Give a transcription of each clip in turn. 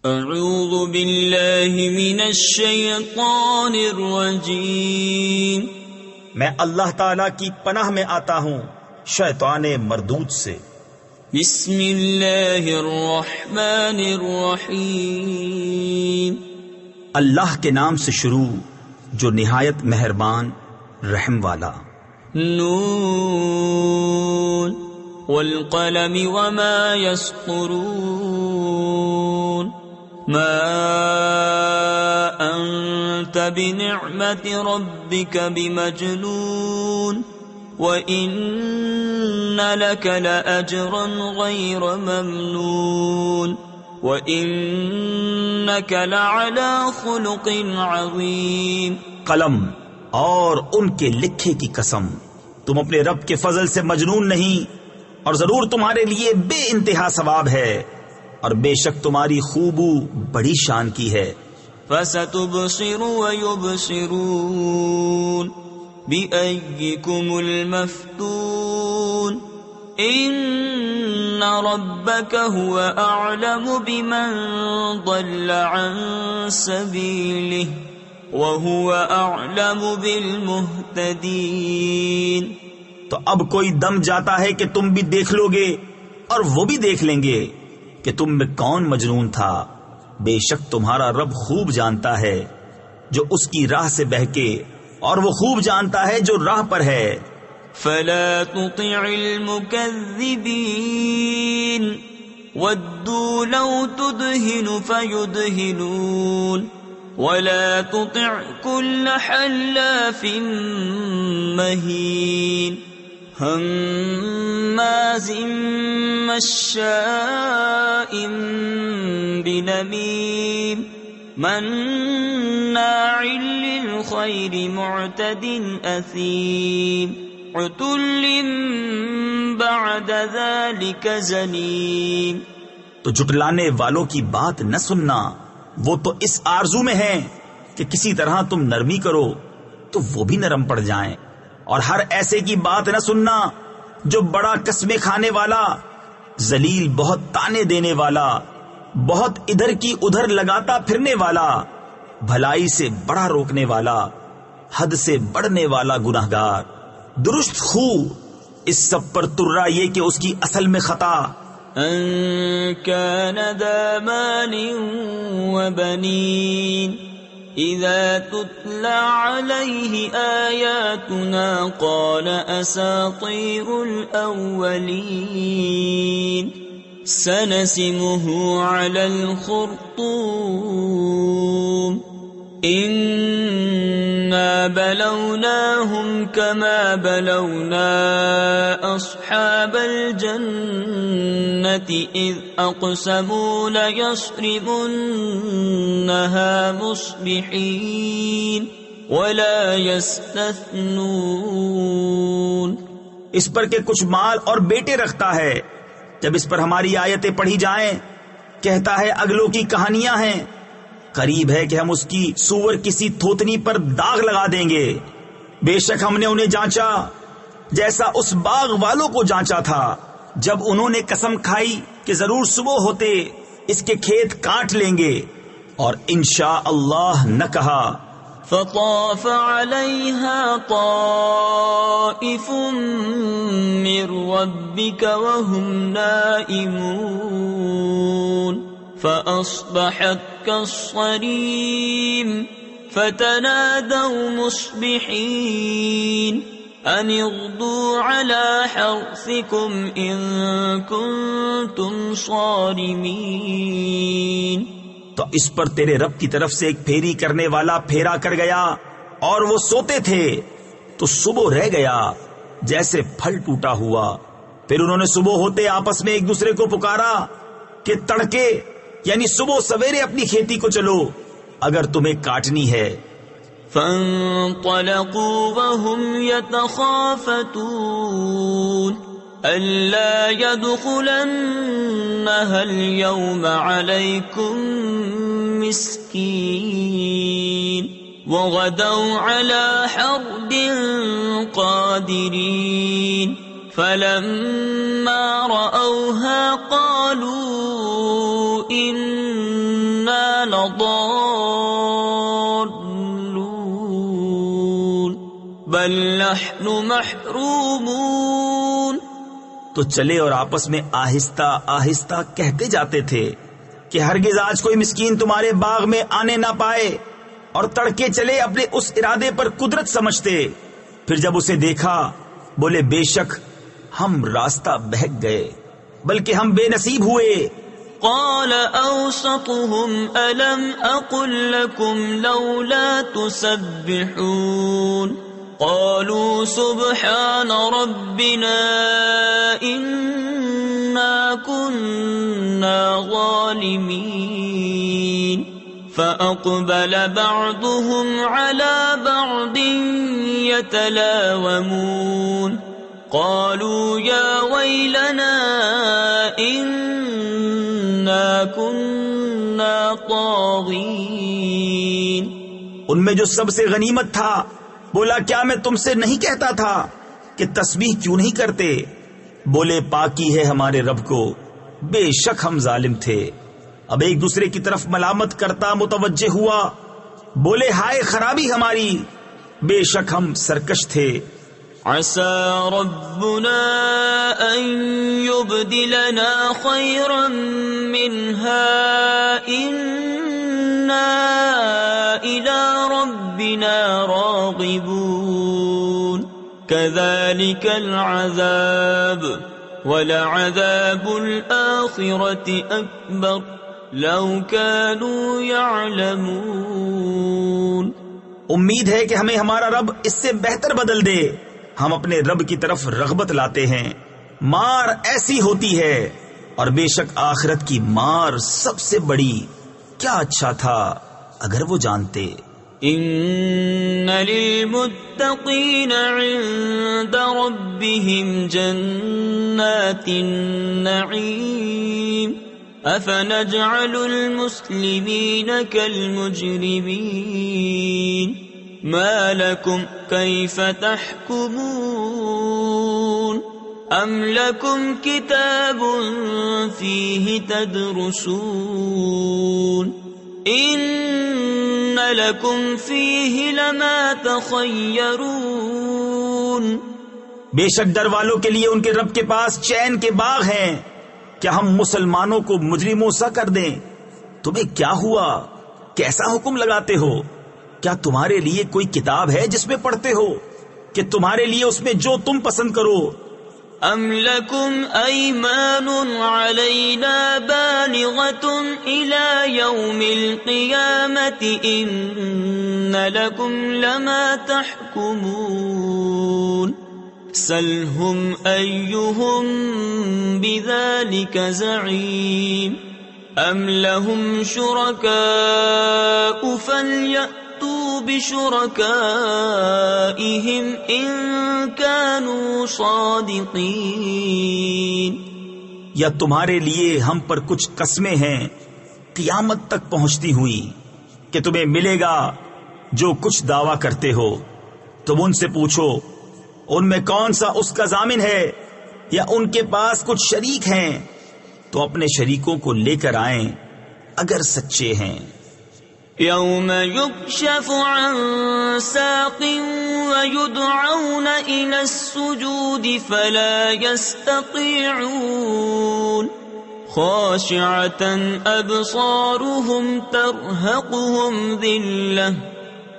اعوذ باللہ من الشیطان الرجیم، میں اللہ تعالی کی پناہ میں آتا ہوں شیطان مردود سے۔ بسم اللہ الرحمن الرحیم، اللہ کے نام سے شروع جو نہایت مہربان رحم والا۔ نون والقلم وما يسطرون، ما أنت بنعمة ربك بمجنون، وإن لك لأجرا غير ممنون، وإنك لعلى خلق عظيم۔ قلم اور ان کے لکھے کی قسم، تم اپنے رب کے فضل سے مجنون نہیں، اور ضرور تمہارے لیے بے انتہا ثواب ہے، اور بے شک تمہاری خوبو بڑی شان کی ہے۔ فَسَتُبْصِرُ وَيُبْصِرُونَ بِأَيِّكُمُ الْمَفْتُونُ، إِنَّ رَبَّكَ هُوَ أَعْلَمُ بِمَنْ ضَلَّ عَنْ سَبِيلِهِ وَهُوَ أَعْلَمُ بِالْمُهْتَدِينَ۔ تو اب کوئی دم جاتا ہے کہ تم بھی دیکھ لو گے اور وہ بھی دیکھ لیں گے کہ تم میں کون مجنون تھا۔ بے شک تمہارا رب خوب جانتا ہے جو اس کی راہ سے بہکے، اور وہ خوب جانتا ہے جو راہ پر ہے۔ فلا تطع المكذبين ودوا لو تدهن فيدهنون، ولا تطع كل حلاف مهين هماز مشاء بنميم مناع للخير معتد أثيم عتل بعد ذلك زنيم۔ تو جھٹلانے والوں کی بات نہ سننا، وہ تو اس آرزو میں ہیں کہ کسی طرح تم نرمی کرو تو وہ بھی نرم پڑ جائیں، اور ہر ایسے کی بات نہ سننا جو بڑا قسمیں کھانے والا، ذلیل بہت تانے دینے والا، بہت ادھر کی ادھر لگاتا پھرنے والا، بھلائی سے بڑا روکنے والا، حد سے بڑھنے والا گناہگار، درست خو، اس سب پر ترا یہ کہ اس کی اصل میں خطا۔ ان كان ذا مال وبنين اذا تتلى عليه آياتنا قال اساطير الاولين سنسمه على الخرطوم إنا بلوناهم كما بلونا أصحاب الجنة إذ أقسموا ليصرمنها مصبحين ولا يستثنون۔ اس پر کہ کچھ مال اور بیٹے رکھتا ہے، جب اس پر ہماری آیتیں پڑھی جائیں کہتا ہے اگلوں کی کہانیاں ہیں، قریب ہے کہ ہم اس کی سور کسی تھوتنی پر داغ لگا دیں گے۔ بے شک ہم نے انہیں جانچا جیسا اس باغ والوں کو جانچا تھا جب انہوں نے قسم کھائی کہ ضرور صبح ہوتے اس کے کھیت کاٹ لیں گے، اور انشاء اللہ نہ کہا۔ فطاف عليها طائف من ربك وهم نائمون فأصبحت كالصريم فتنادوا مصبحين أن اغدوا على حرثكم إن كنتم صارمين۔ تو اس پر تیرے رب کی طرف سے ایک پھیری کرنے والا پھیرا کر گیا، اور وہ سوتے تھے تو صبح رہ گیا جیسے پھل ٹوٹا ہوا۔ پھر انہوں نے صبح ہوتے آپس میں ایک دوسرے کو پکارا کہ تڑکے یعنی صبح سویرے اپنی کھیتی کو چلو اگر تمہیں کاٹنی ہے۔ فانطلقوا وهم يتخافتون ألا يدخلنها اليوم عليكم مسكين وغدوا على حرد قادرين فلما رأوها قالوا إنا لضالون بل نحن محرومون. تو چلے اور آپس میں آہستہ آہستہ کہتے جاتے تھے کہ ہرگز آج کوئی مسکین تمہارے باغ میں آنے نہ پائے، اور تڑکے چلے اپنے اس ارادے پر قدرت سمجھتے. پھر جب اسے دیکھا بولے بے شک ہم راستہ بہک گئے، بلکہ ہم بے نصیب ہوئے. قال اوسطهم الم اقل لكم لولا تسبحون قالوا سبحان ربنا انا كنا ظالمين فاقبل بعضهم على بعض يتلاومون قالوا يا ويلنا إنا كنا طاغين. ان میں جو سب سے غنیمت تھا بولا کیا میں تم سے نہیں کہتا تھا کہ تسبیح کیوں نہیں کرتے؟ بولے پاکی ہے ہمارے رب کو، بے شک ہم ظالم تھے. اب ایک دوسرے کی طرف ملامت کرتا متوجہ ہوا، بولے ہائے خرابی ہماری، بے شک ہم سرکش تھے. عسى ربنا أن يبدلنا خيرا منها إنا إلى ربنا راغبون كذلك العذاب ولعذاب الآخرة أكبر لو كانوا يعلمون. امید ہے کہ ہمیں ہمارا رب اس سے بہتر بدل دے. ہم اپنے رب کی طرف رغبت لاتے ہیں، مار ایسی ہوتی ہے، اور بے شک آخرت کی مار سب سے بڑی. کیا اچھا تھا اگر وہ جانتے. ان للمتقین عند ربهم جنات النعیم افنجعل المسلمین كالمجرمین ما لكم كيف تحكمون ام لكم كتاب فيه تدرسون ان لكم فيه لما تخيرون. بے شک در والوں کے لیے ان کے رب کے پاس چین کے باغ ہیں. کیا ہم مسلمانوں کو مجرموں سا کر دیں؟ تمہیں کیا ہوا؟ کیسا حکم لگاتے ہو؟ کیا تمہارے لیے کوئی کتاب ہے جس میں پڑھتے ہو کہ تمہارے لیے اس میں جو تم پسند کرو؟ ام لکم ایمان علینا بالغۃ الی یوم القیامۃ ان لکم لما تحکمون سلہم ایہم بذلک زعیم ام لہم شرکاء فلیأتوا بشرکائہم ان کانوا صادقین. یا تمہارے لیے ہم پر کچھ قسمیں ہیں قیامت تک پہنچتی ہوئی کہ تمہیں ملے گا جو کچھ دعویٰ کرتے ہو. تم ان سے پوچھو ان میں کون سا اس کا ضامن ہے، یا ان کے پاس کچھ شریک ہیں تو اپنے شریکوں کو لے کر آئیں اگر سچے ہیں. یوم یکشف عن ساق ویدعون الى السجود فلا يستطيعون خاشعة ابصارهم ترهقهم ذلة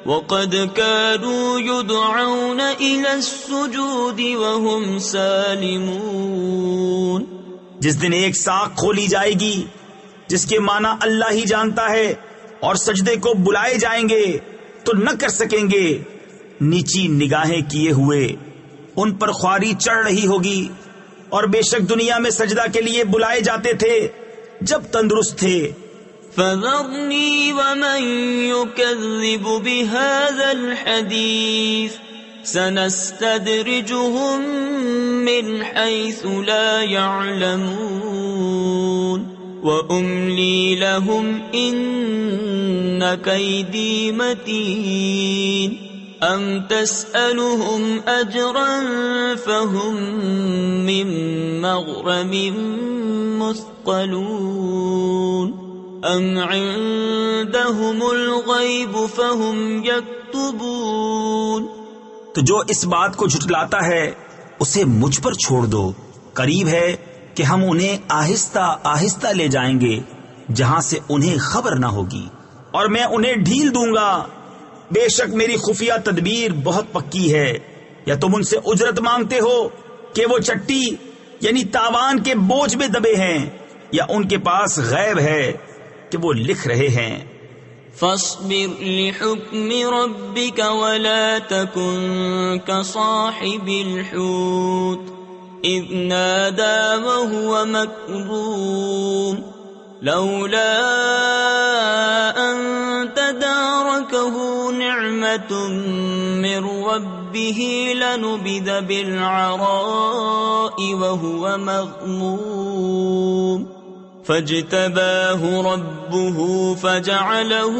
وقد كانوا يدعون الى السجود وهم سالمون. جس دن ایک ساق کھولی جائے گی جس کے معنی اللہ ہی جانتا ہے، اور سجدے کو بلائے جائیں گے تو نہ کر سکیں گے، نیچی نگاہیں کیے ہوئے ان پر خواری چڑھ رہی ہوگی. اور بے شک دنیا میں سجدہ کے لیے بلائے جاتے تھے جب تندرست تھے. فذرنی ومن یکذب بهذا الحدیث سنستدرجهم من حيث لا يعلمون وأملي لهم إن كيدي متين أم تسألهم أجرا فهم من مغرم مثقلون. ام عندهم الغیب فهم یکتبون. تو جو اس بات کو جھٹلاتا ہے اسے مجھ پر چھوڑ دو. قریب ہے کہ ہم انہیں آہستہ آہستہ لے جائیں گے جہاں سے انہیں خبر نہ ہوگی، اور میں انہیں ڈھیل دوں گا. بے شک میری خفیہ تدبیر بہت پکی ہے. یا تم ان سے اجرت مانگتے ہو کہ وہ چٹی یعنی تاوان کے بوجھ میں دبے ہیں، یا ان کے پاس غیب ہے کہ وہ لکھ رہے ہیں. فاصبر لحكم ربك ولا تكن كصاحب الحوت إذ نادى وهو مكظوم لولا أن تداركه نعمة من ربه لنبذ بالعراء وهو مغموم فاجتباه ربه فجعله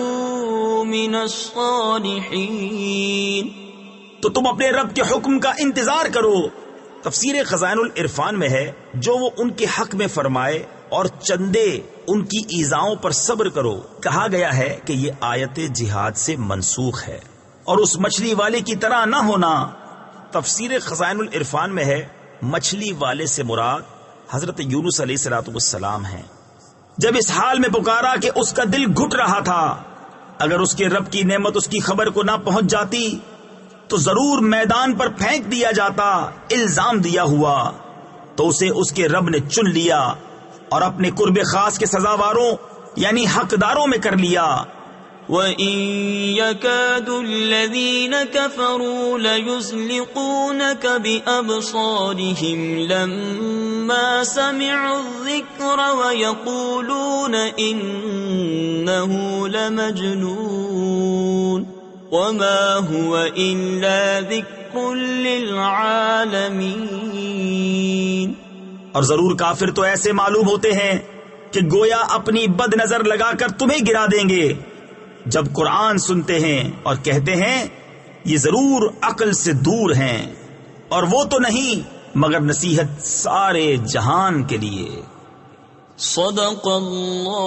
من الصالحين. تو تم اپنے رب کے حکم کا انتظار کرو. تفسیر خزائن العرفان میں ہے جو وہ ان کے حق میں فرمائے اور چندے ان کی ایذاؤں پر صبر کرو. کہا گیا ہے کہ یہ آیت جہاد سے منسوخ ہے اور اس مچھلی والے کی طرح نہ ہونا. تفسیر خزائن العرفان میں ہے مچھلی والے سے مراد حضرت یونس علیہ الصلوۃ والسلام ہیں. جب اس حال میں پکارا کہ اس کا دل گھٹ رہا تھا، اگر اس کے رب کی نعمت اس کی خبر کو نہ پہنچ جاتی تو ضرور میدان پر پھینک دیا جاتا الزام دیا ہوا. تو اسے اس کے رب نے چن لیا اور اپنے قرب خاص کے سزاواروں یعنی حقداروں میں کر لیا. وَإِن يَكَادُ الَّذِينَ كَفَرُوا لَيُزْلِقُونَكَ بِأَبْصَارِهِمْ لَمَّا سَمِعُوا الذِّكْرَ وَيَقُولُونَ إِنَّهُ لَمَجْنُونٌ وَمَا هُوَ إِلَّا ذِكْرٌ لِّلْعَالَمِينَ. اور ضرور کافر تو ایسے معلوم ہوتے ہیں کہ گویا اپنی بد نظر لگا کر تمہیں گرا دیں گے جب قرآن سنتے ہیں اور کہتے ہیں یہ ضرور عقل سے دور ہیں، اور وہ تو نہیں مگر نصیحت سارے جہان کے لیے. صدق اللہ.